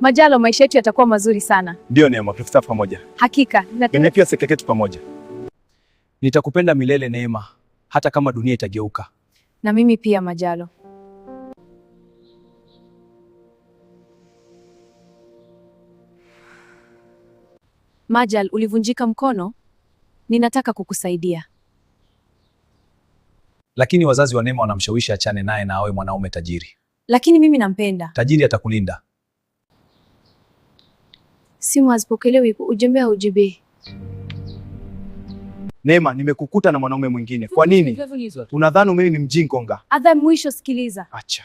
Majalo, maisha yetu yatakuwa mazuri sana. Ndio Neema, tutafuta pamoja. Hakika. Na pia sekretu pamoja. Nitakupenda milele Neema, hata kama dunia itageuka. Na mimi pia Majalo. Majal, ulivunjika mkono? Ninataka kukusaidia. Lakini wazazi wa Neema wanamshawishi achane naye na awe mwanaume tajiri. Lakini mimi nampenda. Tajiri atakulinda. Simu hazipokelewi, ujumbe haujibi. Neema, nimekukuta na mwanaume mwingine. Kwa nini? Unadhani mimi ni mjinga? Adha, mwisho sikiliza. Acha.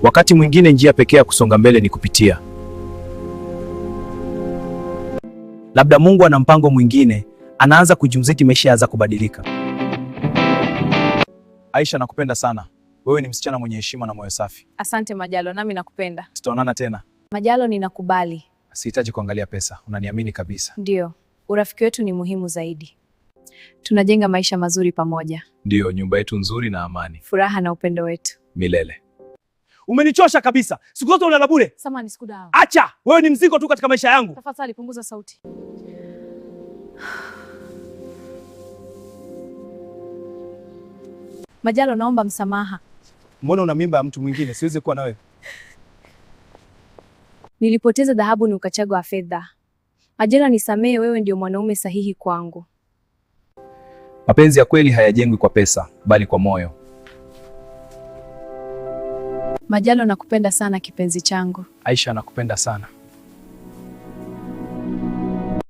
Wakati mwingine njia pekee ya kusonga mbele ni kupitia. Labda Mungu ana mpango mwingine, anaanza kujumziki maisha yaanza kubadilika. Aisha, nakupenda sana. Wewe ni msichana mwenye heshima na moyo safi. Asante Majalo, nami nakupenda. Tutaonana tena. Majalo, ninakubali. Sihitaji kuangalia pesa, unaniamini kabisa. Ndio, urafiki wetu ni muhimu zaidi. Tunajenga maisha mazuri pamoja. Ndio, nyumba yetu nzuri na amani. Furaha na upendo wetu milele. Umenichosha kabisa. Siku zote unalala bure. Samahani, sikudao. Acha, wewe ni mzigo tu katika maisha yangu. Tafadhali punguza sauti. Majalo, naomba msamaha. Mbona una mimba ya mtu mwingine? Siwezi kuwa na wewe. Nilipoteza dhahabu ni ukachagua fedha. Majalo, nisamehe, wewe ndio mwanaume sahihi kwangu. Mapenzi ya kweli hayajengwi kwa pesa, bali kwa moyo. Majalo, nakupenda sana kipenzi changu. Aisha, nakupenda sana.